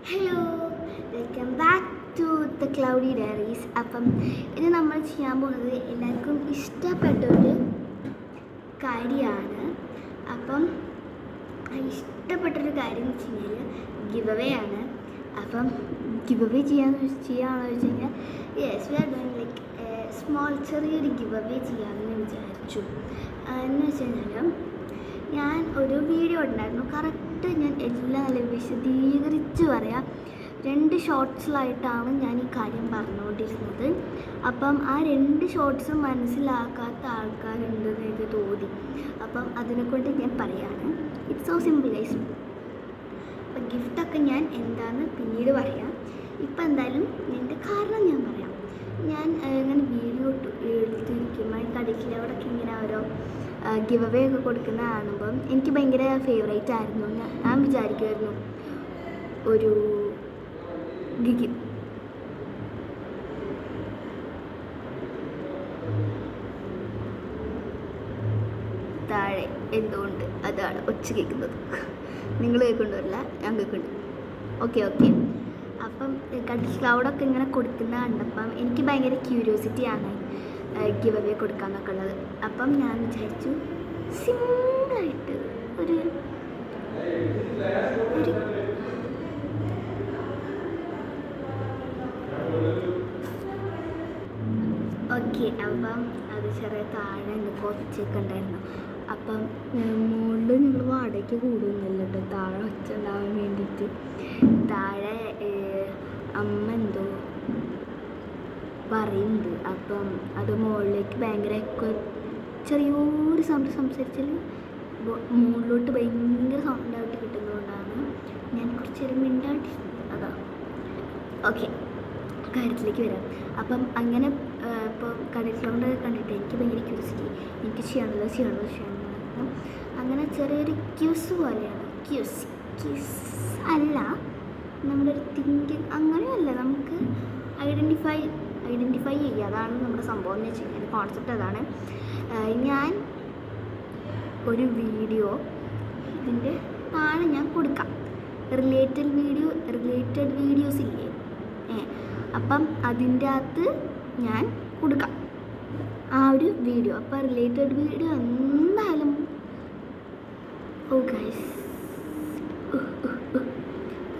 Hello, welcome back to the Cloudy Diaries. അപ്പം ഇത് നമ്മൾ ചെയ്യാൻ പോകുന്നത് എല്ലാവർക്കും ഇഷ്ടപ്പെട്ടൊരു കാര്യമാണ്. അപ്പം ഇഷ്ടപ്പെട്ടൊരു കാര്യം എന്ന് വെച്ച് കഴിഞ്ഞാൽ ഗിവ് അവേ ആണ്. അപ്പം ഗിവ് അവേ ചെയ്യാമെന്ന് വെച്ച് കഴിഞ്ഞാൽ yes we are doing like small ചെറിയൊരു ഗിവ് അവേ ചെയ്യാമെന്ന് വിചാരിച്ചു. എന്ന് വെച്ച് കഴിഞ്ഞാൽ ഞാൻ ഒരു വീഡിയോ ഉണ്ടായിരുന്നു. കറക്റ്റ് ഞാൻ എല്ലാം നല്ല വിശദീകരിച്ച് പറയാം. 2 ഷോർട്സിലായിട്ടാണ് ഞാൻ ഈ കാര്യം പറഞ്ഞുകൊണ്ടിരുന്നത്. അപ്പം ആ 2 ഷോർട്സും മനസ്സിലാക്കാത്ത ആൾക്കാരുണ്ടെന്ന് എനിക്ക് തോന്നി. അപ്പം അതിനെക്കൊണ്ട് ഞാൻ പറയാണ്. It's so simple guys. അപ്പം ഗിഫ്റ്റൊക്കെ ഞാൻ എന്താണെന്ന് പിന്നീട് പറയാം. ഇപ്പം എന്തായാലും എൻ്റെ കാരണം ഞാൻ പറയാം. ഞാൻ ഇങ്ങനെ വീഡിയോ എടുത്തിരിക്കുമ്പോൾ കടയ്ക്കിൽ അവിടെയൊക്കെ ഇങ്ങനെ ഓരോ ഗിവ് അവേ ഒക്കെ കൊടുക്കുന്ന കാണുമ്പം എനിക്ക് ഭയങ്കര ഫേവറേറ്റ് ആയിരുന്നു. ഞാൻ വിചാരിക്കുമായിരുന്നു ഒരു താഴെ എന്തുകൊണ്ട് അതാണ് ഒച്ച കേൾക്കുന്നത്. നിങ്ങൾ കേൾക്കൊണ്ടുവരില്ല, ഞാൻ കേൾക്കുന്നുണ്ട്. ഓക്കെ. അപ്പം ക്ലൗഡൊക്കെ ഇങ്ങനെ കൊടുക്കുന്ന കണ്ടപ്പം എനിക്ക് ഭയങ്കര ക്യൂരിയോസിറ്റിയാണ് ഗിവ് അവേ കൊടുക്കാമെന്നൊക്കെ ഉള്ളത്. അപ്പം ഞാൻ വിചാരിച്ചു സിമ്പിളായിട്ട് ഒരു ഓക്കെ. അപ്പം അത് ചെറിയ താഴെ കുറച്ചൊക്കെ ഉണ്ടായിരുന്നു. അപ്പം മുകളിൽ നിങ്ങൾ വാടകയ്ക്ക് കൂടുന്നില്ല കേട്ടോ, താഴെ ഒച്ച ഉണ്ടാവാൻ വേണ്ടിയിട്ട്. താഴെ അമ്മ എന്തോ പറയുന്നുണ്ട്. അപ്പം അത് മുകളിലേക്ക് ഭയങ്കര ചെറിയൊരു സൗണ്ട് സംസാരിച്ചാൽ മുകളിലോട്ട് ഭയങ്കര സൗണ്ടായിട്ട് കിട്ടുന്നതുകൊണ്ടാണ് ഞാൻ കുറച്ച് നേരം മിണ്ടായിട്ടിരുന്നത്. അതാണ്. ഓക്കെ, കാര്യത്തിലേക്ക് വരാം. അപ്പം അങ്ങനെ ഇപ്പോൾ കടയിലോണ്ട് കണ്ടിട്ട് എനിക്ക് ഭയങ്കര ക്യൂരിയോസിറ്റി, എനിക്ക് ചെയ്യണമല്ലോ. അങ്ങനെ ചെറിയൊരു ക്യൂസ് പോലെയാണ്. ക്യൂസ് അല്ല, നമ്മുടെ ഒരു തിങ്കിങ് അങ്ങനെയല്ല, നമുക്ക് ഐഡൻറ്റിഫൈ ചെയ്യുക. അതാണ് നമ്മുടെ സംഭവം എന്ന് വെച്ച് കഴിഞ്ഞാൽ കോൺസെപ്റ്റ് അതാണ്. ഞാൻ ഒരു വീഡിയോ ഇതിൻ്റെ താഴെ ഞാൻ കൊടുക്കാം. റിലേറ്റഡ് വീഡിയോസ് ഇല്ലേ, അപ്പം അതിൻ്റെ അകത്ത് ഞാൻ കൊടുക്കാം ആ ഒരു വീഡിയോ. അപ്പം റിലേറ്റഡ് വീഡിയോ എന്തായാലും ഗൈസ്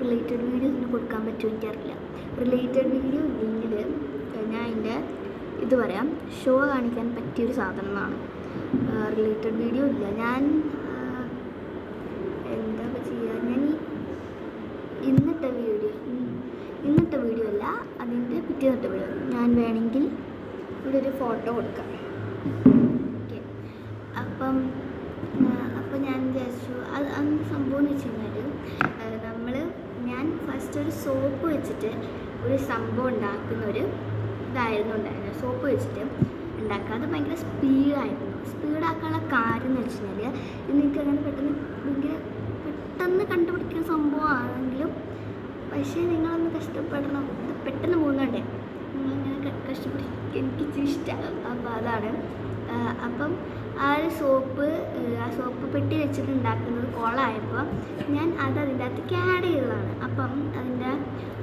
റിലേറ്റഡ് വീഡിയോസിന് കൊടുക്കാൻ പറ്റുമോ എനിക്കറിയില്ല. റിലേറ്റഡ് വീഡിയോ ഇല്ലെങ്കിൽ ഞാൻ അതിൻ്റെ ഇത് പറയാം, ഷോ കാണിക്കാൻ പറ്റിയൊരു സാധനമാണ്. റിലേറ്റഡ് വീഡിയോ ഇല്ല, ഞാൻ എന്താ ചെയ്യുക, ഞാൻ ഇന്നത്തെ വീഡിയോ അല്ല, അതിൻ്റെ പിറ്റേന്നത്തെ വീഡിയോ ഞാൻ വേണമെങ്കിൽ ഇവിടെ ഒരു ഫോട്ടോ കൊടുക്കാം. ഓക്കെ. അപ്പം ഞാൻ വിചാരിച്ചു അത് അന്ന് സംഭവം എന്ന് വെച്ച് കഴിഞ്ഞാൽ ഞാൻ ഫസ്റ്റ് ഒരു സോപ്പ് വെച്ചിട്ട് ഒരു സംഭവം ഉണ്ടാക്കുന്നൊരു ഇതായിരുന്നു ഉണ്ടായിരുന്നത്. സോപ്പ് വെച്ചിട്ട് ഉണ്ടാക്കുക, അത് ഭയങ്കര സ്പീഡാക്കാനുള്ള കാര്യം എന്ന് വെച്ച് കഴിഞ്ഞാൽ നിങ്ങൾക്ക് അങ്ങനെ പെട്ടെന്ന് കണ്ടുപിടിക്കുന്ന സംഭവമാണെങ്കിലും പക്ഷേ നിങ്ങളൊന്ന് കഷ്ടപ്പെടണം. ഇത് പെട്ടെന്ന് പോകുന്നുണ്ടേ, നിങ്ങളിങ്ങനെ കഷ്ടപ്പെട്ട് എനിക്ക് ഇച്ചിരി ഇഷ്ടമാണ്. അപ്പോൾ അതാണ്. അപ്പം ആ സോപ്പ് പെട്ടി വെച്ചിട്ട് ഉണ്ടാക്കുന്നത് കോളായപ്പോൾ ഞാൻ അതിൻ്റെ അകത്തേക്ക് ആഡ് ചെയ്തതാണ്. അപ്പം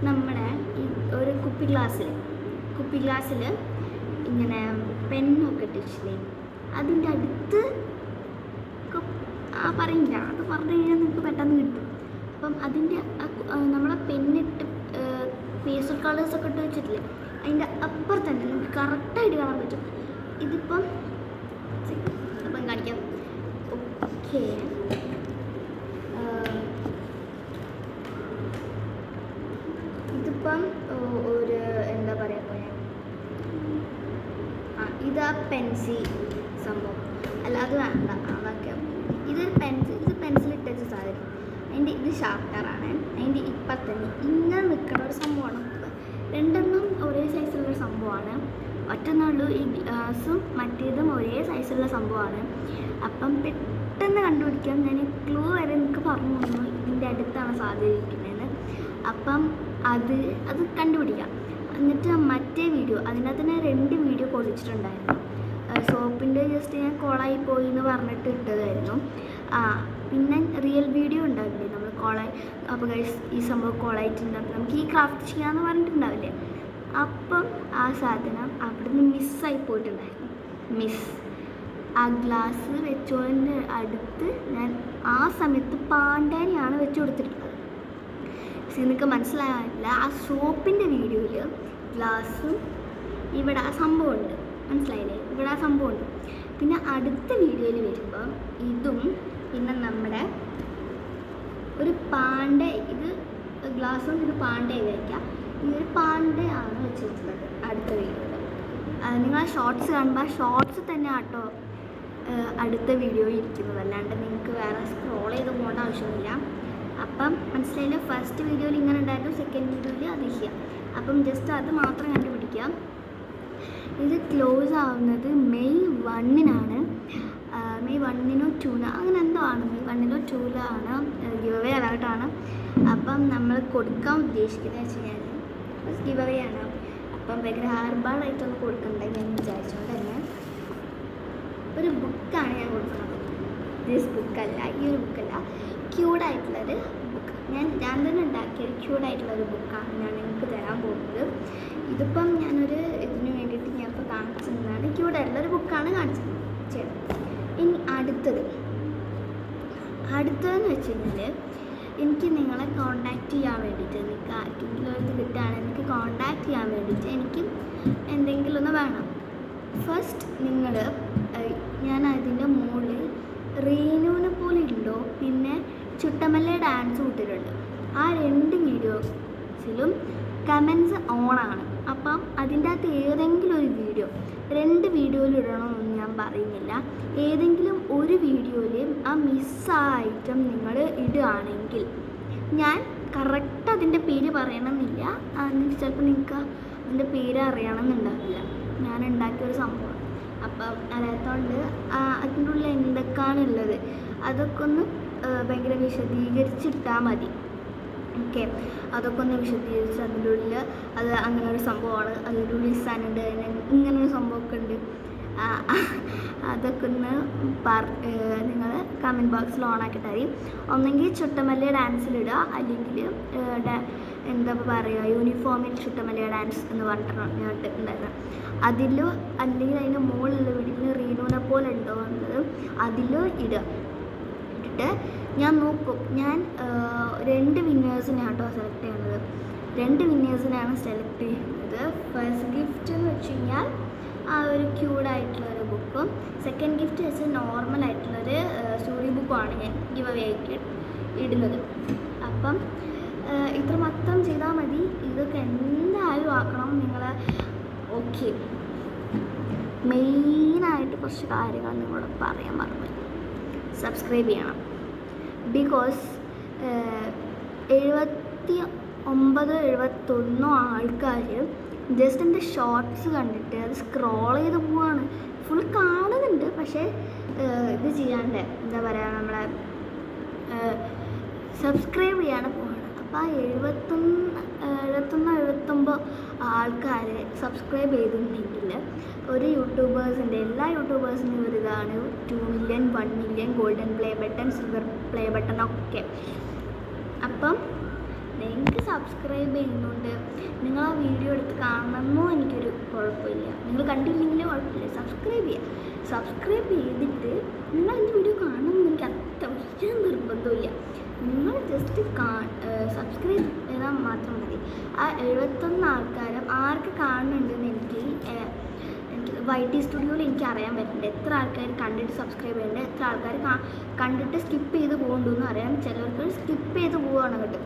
നമ്മുടെ ഈ ഒരു കുപ്പി ഗ്ലാസ്സിൽ ഇങ്ങനെ പെന്നൊക്കെ ഇട്ടിച്ചില്ലേ, അതിൻ്റെ അടുത്ത് പറയില്ല, അത് പറഞ്ഞു കഴിഞ്ഞാൽ നിങ്ങൾക്ക് പെട്ടെന്ന് കിട്ടും. അപ്പം അതിൻ്റെ നമ്മളെ പെന്നിട്ട് പേസ്റ്റൽ കളേഴ്സൊക്കെ ഇട്ട് വെച്ചിട്ടില്ലേ, അതിൻ്റെ അപ്പുറത്ത് തന്നെ നമുക്ക് കറക്റ്റായിട്ട് കാണാൻ പറ്റും. ഇതിപ്പം കാണിക്കാം. ഓക്കെ, ഇതിപ്പം ഒരു എന്താ പറയുക, ഇതാ പെൻസിൽ സംഭവം അല്ല, അത് വേണ്ട, അതൊക്കെ ഇത് പെൻസിൽ ഇട്ട സാധനം. അതിൻ്റെ ഇത് ഷാർപ്പറാണ്. അതിൻ്റെ ഇപ്പം തന്നെ ഇങ്ങനെ നിൽക്കുന്ന ഒരു സംഭവമാണ്. 2 ഒരേ സൈസിലുള്ള സംഭവമാണ്. ഒറ്റന്നുള്ളൂ ഈ ഗ്ലാസും മറ്റേതും ഒരേ സൈസുള്ള സംഭവമാണ്. അപ്പം പെട്ടെന്ന് കണ്ടുപിടിക്കാം. ഞാൻ ക്ലൂ വരെ നിങ്ങൾക്ക് പറഞ്ഞു തന്നു ഇതിൻ്റെ അടുത്താണ് സാധ്യതയിരിക്കുന്നതെന്ന്. അപ്പം അത് കണ്ടുപിടിക്കാം. എന്നിട്ട് മറ്റേ വീഡിയോ അതിനകത്ത് തന്നെ 2 വീഡിയോ പൊളിച്ചിട്ടുണ്ടായിരുന്നു. സോപ്പിൻ്റെ ജസ്റ്റ് ഞാൻ കോളായി പോയി എന്ന് പറഞ്ഞിട്ട് ഇട്ടതായിരുന്നു. പിന്നെ റിയൽ വീഡിയോ ഉണ്ടാവില്ലേ, നമ്മൾ അപ്പോൾ ഗൈസ് ഈ സംഭവം കോളായിട്ടുണ്ടാകും, നമുക്ക് ഈ ക്രാഫ്റ്റ് ചെയ്യാമെന്ന് പറഞ്ഞിട്ടുണ്ടാവില്ലേ. അപ്പം ആ സാധനം അവിടുന്ന് മിസ്സായി പോയിട്ടുണ്ടായിരുന്നു. ആ ഗ്ലാസ് വെച്ചോൻ്റെ അടുത്ത് ഞാൻ ആ സമയത്ത് പാണ്ടാനിയാണ് വെച്ച് കൊടുത്തിട്ടുള്ളത്. നിങ്ങൾക്ക് മനസ്സിലാകില്ല, ആ സോപ്പിൻ്റെ വീഡിയോയിൽ ഗ്ലാസും ഇവിടെ ആ സംഭവമുണ്ട്, മനസ്സിലായില്ലേ, ഇവിടെ ആ സംഭവമുണ്ട്. പിന്നെ അടുത്ത വീഡിയോയിൽ വരുമ്പോൾ ഇതും പിന്നെ നമ്മുടെ ഒരു പാണ്ട, ഇത് ഗ്ലാസ്സും ഇത് പാണ്ടയെ വയ്ക്കാം. ഇതൊരു പാണ്ടയാണ് വെച്ചിട്ടുള്ളത് അടുത്ത വീഡിയോയിൽ. നിങ്ങൾ ആ ഷോർട്സ് കാണുമ്പോൾ ആ ഷോർട്സ് തന്നെ ആട്ടോ അടുത്ത വീഡിയോ ഇരിക്കുന്നത്, അല്ലാണ്ട് നിങ്ങൾക്ക് വേറെ സ്ക്രോൾ ചെയ്ത് പോകേണ്ട ആവശ്യമില്ല. അപ്പം മനസ്സിലായില്ല, ഫസ്റ്റ് വീഡിയോയിൽ ഇങ്ങനെ ഉണ്ടായിരുന്നു, സെക്കൻഡ് വീഡിയോയിൽ അത് ചെയ്യാം. അപ്പം ജസ്റ്റ് അത് മാത്രം കണ്ടുപിടിക്കാം. ഇത് ക്ലോസ് ആവുന്നത് മെയ് 1-നാണ്. മെയ് 1-നോ 2-നോ അങ്ങനെ എന്തോ ആണ്, മെയ് 1-ലോ 2-ലോ ആണ് ഗിവ് അവേ അലർട്ടാണ്. അപ്പം നമ്മൾ കൊടുക്കാൻ ഉദ്ദേശിക്കുന്നത് വെച്ച് കഴിഞ്ഞാൽ ഫസ്റ്റ് ഗിവ് അവേ ആണ്. അപ്പം ഭയങ്കര ഹാർബാഡായിട്ടൊന്ന് കൊടുക്കണ്ടായി ഞാൻ വിചാരിച്ചുകൊണ്ട് തന്നെ ഒരു ബുക്കാണ് ഞാൻ കൊടുക്കുന്നത്. ദിസ് ബുക്കല്ല, ഈ ഒരു ബുക്കല്ല, ക്യൂട്ടായിട്ടുള്ളൊരു ബുക്ക്. ഞാൻ തന്നെ ഉണ്ടാക്കിയൊരു ക്യൂട്ടായിട്ടുള്ളൊരു ബുക്കാണ് ഞാൻ നിങ്ങൾക്ക് തരാൻ പോകുന്നത്. ഇതിപ്പം ഞാനൊരു ഇതിന് വേണ്ടിയിട്ട് ഞാൻ ഇപ്പോൾ കാണിച്ചതാണ്, ക്യൂട്ടായിട്ടുള്ളൊരു ബുക്കാണ് കാണിച്ചത്. ഇനി അടുത്തതെന്ന് വെച്ച് കഴിഞ്ഞാൽ എനിക്ക് നിങ്ങളെ കോണ്ടാക്റ്റ് ചെയ്യാൻ വേണ്ടിയിട്ട്, എനിക്ക് ആർക്കെങ്കിലും ഇത് കിട്ടുകയാണെങ്കിൽ എനിക്ക് കോണ്ടാക്റ്റ് ചെയ്യാൻ വേണ്ടിയിട്ട് എനിക്ക് എന്തെങ്കിലും ഒന്ന് വേണം. ഫസ്റ്റ് നിങ്ങൾ ഞാൻ അതിൻ്റെ മുകളിൽ റീനുവിനെ പോലെ ഉണ്ടോ പിന്നെ ചുട്ടമല്ല ഡാൻസ് വിട്ടിട്ടുണ്ട്. ആ 2 വീഡിയോസിലും കമൻസ് ഓണാണ്. അപ്പം അതിൻ്റെ അകത്ത് ഏതെങ്കിലും ഒരു വീഡിയോ, 2 വീഡിയോയിൽ ഇടണമെന്നൊന്നും ഞാൻ പറയുന്നില്ല, ഏതെങ്കിലും ഒരു വീഡിയോയിൽ ആ മിസ്സായ ഐറ്റം നിങ്ങൾ ഇടുകയാണെങ്കിൽ ഞാൻ കറക്റ്റ് അതിൻ്റെ പേര് പറയണമെന്നില്ല, എന്നിട്ട് ചിലപ്പോൾ നിങ്ങൾക്ക് അതിൻ്റെ പേര് അറിയണമെന്നുണ്ടാവില്ല. ഞാൻ ഉണ്ടാക്കിയൊരു സംഭവം. അപ്പം അറിയാത്തതുകൊണ്ട് അതിൻ്റെ ഉള്ളിൽ എന്തൊക്കെയാണുള്ളത് അതൊക്കെ ഒന്ന് ഭയങ്കര വിശദീകരിച്ചിട്ടാൽ മതി. ഓക്കെ, അതൊക്കെ ഒന്ന് വിശദീകരിച്ച് അതിൻ്റെ ഉള്ളിൽ അത് അങ്ങനെ ഒരു സംഭവമാണ്, അതിൻ്റെ ഉള്ളിൽ സാധനമുണ്ട്, ഇങ്ങനൊരു സംഭവമൊക്കെ ഉണ്ട്, അതൊക്കെ ഒന്ന് നിങ്ങൾ കമൻറ്റ് ബോക്സിൽ ഓണാക്കിയിട്ട് മതി. ഒന്നെങ്കിൽ ചുട്ടമല്ലി ഡാൻസിലിടുക, അല്ലെങ്കിൽ എന്താ പറയുക യൂണിഫോമിൽ ചുട്ടമല്ലി ഡാൻസ് എന്ന് പറഞ്ഞിട്ടുണ്ടായിരുന്നു അതിലോ, അല്ലെങ്കിൽ അതിൻ്റെ മുകളിലുള്ള വീട്ടിൽ റീനുവിനെ പോലെ ഉണ്ടോ എന്നത് അതിലോ ഇടുക. ഇട്ടിട്ട് ഞാൻ നോക്കും. ഞാൻ 2 വിന്നേഴ്സിനെ ആട്ടോ സെലക്ട് ചെയ്യുന്നത്. 2 വിന്നേഴ്സിനെയാണ് സെലക്ട് ചെയ്യുന്നത്. ഫസ്റ്റ് ഗിഫ്റ്റ് എന്ന് വെച്ച് കഴിഞ്ഞാൽ ആ ഒരു ക്യൂട്ടായിട്ടുള്ളൊരു ബുക്കും, സെക്കൻഡ് ഗിഫ്റ്റ് വെച്ച് നോർമലായിട്ടുള്ളൊരു സ്റ്റോറി ബുക്കുമാണ് ഞാൻ ഗിവ് അവേ ആയിട്ട് ഇടുന്നത്. അപ്പം ഇത്ര മാത്രം ചെയ്താൽ മതി. ഇതൊക്കെ എന്തായാലും ആക്കണം നിങ്ങൾ. ഓക്കെ, മെയിനായിട്ട് കുറച്ച് കാര്യങ്ങൾ നിങ്ങളോട് പറയാൻ മറന്നു. സബ്സ്ക്രൈബ് ചെയ്യണം. ബിക്കോസ് 79-71 ആൾക്കാർ ജസ്റ്റ് എൻ്റെ ഷോർട്സ് കണ്ടിട്ട് അത് സ്ക്രോൾ ചെയ്ത് പോവാണ്. ഫുൾ കാണുന്നുണ്ട്, പക്ഷേ ഇത് ചെയ്യാണ്ട് എന്താ പറയുക, നമ്മളെ സബ്സ്ക്രൈബ് ചെയ്യാണ്ട് പോവാണ്. അപ്പോൾ ആ 71-79 ആൾക്കാർ സബ്സ്ക്രൈബ് ചെയ്തിട്ടുണ്ടെങ്കിൽ ഒരു യൂട്യൂബേഴ്സിൻ്റെ എല്ലാ യൂട്യൂബേഴ്സിനും ഒരു ഇതാണ് 2 million 1 million golden play button, silver play button ഒക്കെ. അപ്പം നിങ്ങൾക്ക് സബ്സ്ക്രൈബ് ചെയ്യുന്നുണ്ട്, നിങ്ങൾ ആ വീഡിയോ എടുത്ത് കാണണമെന്നോ എനിക്കൊരു കുഴപ്പമില്ല, നിങ്ങൾ കണ്ടില്ലെങ്കിലും കുഴപ്പമില്ല, സബ്സ്ക്രൈബ് ചെയ്യുക. സബ്സ്ക്രൈബ് ചെയ്തിട്ട് നിങ്ങൾ എൻ്റെ വീഡിയോ കാണണമെന്ന് എനിക്ക് അത്യാവശ്യം നിർബന്ധമില്ല. നിങ്ങൾ ജസ്റ്റ് സബ്സ്ക്രൈബ് ചെയ്താൽ മാത്രം മതി. ആ 71 ആൾക്കാരും ആർക്ക് കാണുന്നുണ്ടെന്ന് എനിക്ക് YT സ്റ്റുഡിയോയിൽ എനിക്ക് അറിയാൻ പറ്റുന്നുണ്ട്. എത്ര ആൾക്കാർ കണ്ടിട്ട് സബ്സ്ക്രൈബ് ചെയ്യുന്നുണ്ട്, എത്ര ആൾക്കാർ കണ്ടിട്ട് സ്കിപ്പ് ചെയ്ത് പോകുന്നുണ്ടെന്ന് അറിയാം. ചിലർക്ക് സ്കിപ്പ് ചെയ്ത് പോവുകയാണ് കേട്ടോ,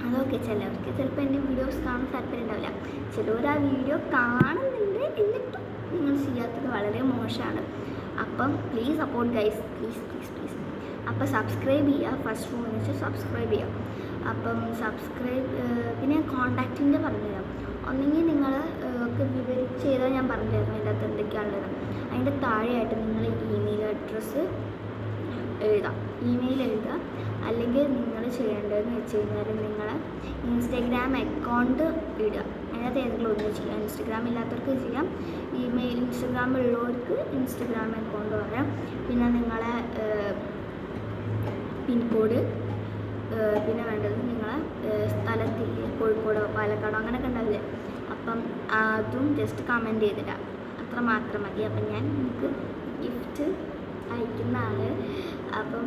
അതൊക്കെ. ചിലർക്ക് ചിലപ്പോൾ എൻ്റെ വീഡിയോസ് കാണാൻ താല്പര്യം ഉണ്ടാവില്ല. ചിലർ ആ വീഡിയോ കാണുന്നുണ്ട് എന്നിട്ടും നിങ്ങൾ ചെയ്യാത്തത് വളരെ മോശമാണ്. അപ്പം please support guys, please please please. അപ്പം സബ്സ്ക്രൈബ് ചെയ്യുക. ഫസ്റ്റ് ഫോൺ വെച്ച് സബ്സ്ക്രൈബ് ചെയ്യുക. അപ്പം സബ്സ്ക്രൈബ് പിന്നെ കോൺടാക്റ്റിൻ്റെ പറഞ്ഞുതരാം. ഒന്നെങ്കിൽ നിങ്ങൾ ഒക്കെ വിവരിച്ച് ചെയ്താൽ ഞാൻ പറഞ്ഞുതരാം അതിൻ്റെ അകത്ത് എന്തൊക്കെയാണുള്ളത്. അതിൻ്റെ താഴെയായിട്ട് നിങ്ങൾ ഇമെയിൽ അഡ്രസ്സ് എഴുതാം, ഇമെയിൽ എഴുതുക. അല്ലെങ്കിൽ നിങ്ങൾ ചെയ്യേണ്ടതെന്ന് വെച്ച് കഴിഞ്ഞാൽ നിങ്ങൾ ഇൻസ്റ്റഗ്രാം അക്കൗണ്ട് ഇടുക. അതിനകത്ത് ഏതെങ്കിലും ഒന്ന് ചെയ്യാം. ഇൻസ്റ്റഗ്രാം ഇല്ലാത്തവർക്ക് ചെയ്യാം, ഇൻസ്റ്റഗ്രാം ഉള്ളവർക്ക് ഇൻസ്റ്റഗ്രാം അക്കൗണ്ട് പറയാം. പിന്നെ നിങ്ങളെ പിൻകോഡ് പിന്നെ വേണ്ടത് നിങ്ങളെ സ്ഥലത്തില്ലേ, കോഴിക്കോടോ പാലക്കാടോ അങ്ങനെയൊക്കെ ഉണ്ടാവില്ലേ, അപ്പം അതും ജസ്റ്റ് കമൻറ്റ് ചെയ്തിടാം. അത്ര മാത്രം മതി. അപ്പം ഞാൻ നിങ്ങൾക്ക് ഗിഫ്റ്റ് അയക്കുന്നതാണ്. അപ്പം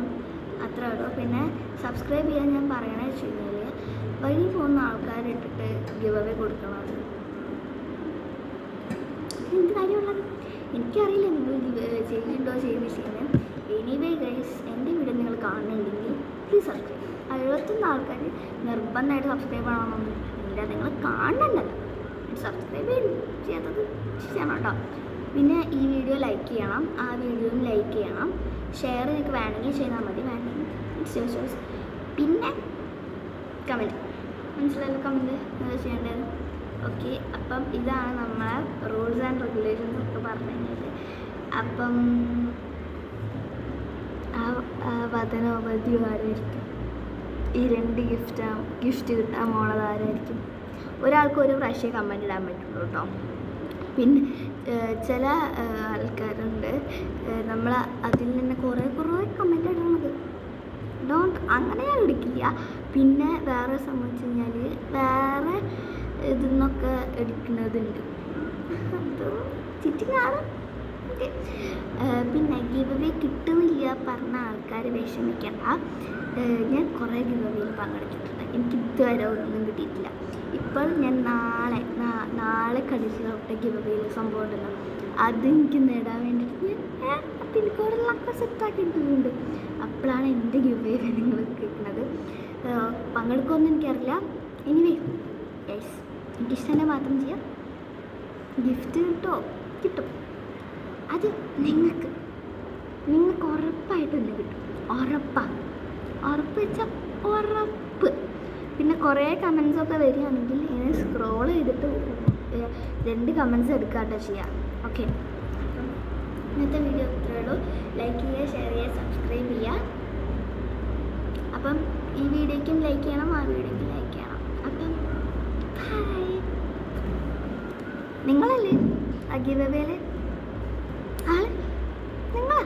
അത്ര ഉള്ളൂ. പിന്നെ സബ്സ്ക്രൈബ് ചെയ്യാൻ ഞാൻ പറയണത് വെച്ച് കഴിഞ്ഞാൽ വഴി പോകുന്ന ആൾക്കാരിട്ടിട്ട് ഗിവ് അവേ കൊടുക്കണത് എന്ത് കാര്യമുള്ളത് എനിക്കറിയില്ല. നിങ്ങൾ ചെയ്യുന്നുണ്ടോ ചെയ്തിട്ടില്ല. എനിവേ ഗൈസ്, എൻ്റെ വീഡിയോ നിങ്ങൾ കാണുന്നുണ്ടെങ്കിൽ പ്ലീസ് സബ്സ്ക്രൈബ്. 71 ആൾക്കാർ നിർബന്ധമായിട്ട് സബ്സ്ക്രൈബ് ചെയ്യണമെന്നൊന്നും ഇല്ല. നിങ്ങൾ കാണണ്ടല്ലോ, സബ്സ്ക്രൈബ് ചെയ്യാത്തത് ചെയ്യണം കേട്ടോ. പിന്നെ ഈ വീഡിയോ ലൈക്ക് ചെയ്യണം, ആ വീഡിയോയും ലൈക്ക് ചെയ്യണം. ഷെയർ നിങ്ങൾക്ക് വേണമെങ്കിൽ ചെയ്താൽ മതി, വേണമെങ്കിൽ ഇറ്റ്സ് യുവർ ചോയ്സ്. പിന്നെ കമൻറ്റ്, മനസ്സിലായല്ലോ കമൻറ്റ് ചെയ്യേണ്ടത്. ഓക്കെ, അപ്പം ഇതാണ് നമ്മളെ റൂൾസ് ആൻഡ് റെഗുലേഷൻസ് ഒക്കെ പറഞ്ഞു കഴിഞ്ഞാൽ. അപ്പം വചനോപദ്യം ആരായിരിക്കും? ഈ 2 ഗിഫ്റ്റ് കിട്ടാൻ പോണത് ആരായിരിക്കും? ഒരാൾക്ക് ഒരു പ്രാവശ്യം കമൻറ്റ് ഇടാൻ പറ്റുള്ളൂ കേട്ടോ. പിന്നെ ചില ആൾക്കാരുണ്ട്, നമ്മൾ അതിൽ നിന്ന് കുറേ കമൻറ്റ് ഇടണത്. അങ്ങനെ ഞാൻ എടുക്കില്ല. പിന്നെ വേറെ സംബന്ധിച്ച് കഴിഞ്ഞാൽ വേറെ ഇതിൽ നിന്നൊക്കെ എടുക്കുന്നതുണ്ട്, അത് ചിറ്റിങ്ങാണ്. പിന്നെ ഗിവ് അവേ കിട്ടുന്നില്ല പറഞ്ഞ ആൾക്കാർ വിഷമിക്കണ്ട. ഞാൻ കുറേ ഗിവ് അവേയിൽ പങ്കെടുത്തിട്ടുണ്ട്, എനിക്ക് ഇതുവരെ ഒന്നും കിട്ടിയിട്ടില്ല. ഇപ്പോൾ ഞാൻ നാളെ കടിച്ചിലോട്ട് ഗിവ് അവേയിൽ സംഭവം ഉണ്ടല്ലോ, അതെനിക്ക് നേടാൻ വേണ്ടിയിട്ട് ഞാൻ പിൻകോഡിലൊക്കെ സെറ്റാക്കിയിട്ടുണ്ട്. അപ്പോഴാണ് എൻ്റെ ഗിവ് അവേ നിങ്ങൾ കേൾക്കുന്നത്. പങ്കെടുക്കുമെന്ന് എനിക്കറിയില്ല. എനിവേ യെസ്, എനിക്കിഷ്ടം മാത്രം ചെയ്യാം. ഗിഫ്റ്റ് കിട്ടും. അത് നിങ്ങൾക്ക് ഉറപ്പായിട്ടും തന്നെ കിട്ടും. ഉറപ്പ് വെച്ചാൽ ഉറപ്പ്. പിന്നെ കുറേ കമൻസൊക്കെ വരികയാണെങ്കിൽ ഇങ്ങനെ സ്ക്രോൾ ചെയ്തിട്ട് 2 കമൻസ് എടുക്കാട്ടോ ചെയ്യാം. ഓക്കെ, അപ്പം ഇന്നത്തെ വീഡിയോ ഇത്രയേ ഉള്ളൂ. ലൈക്ക് ചെയ്യുക, ഷെയർ ചെയ്യുക, സബ്സ്ക്രൈബ് ചെയ്യുക. അപ്പം ഈ വീഡിയോയ്ക്കും ലൈക്ക് ചെയ്യണം, ആ വീഡിയോയ്ക്കും ലൈക്ക് ചെയ്യണം. അപ്പം ഹായ്, നിങ്ങളല്ലേ ആ ഗിവ് അവേയിൽ ആള്? നിങ്ങളാ?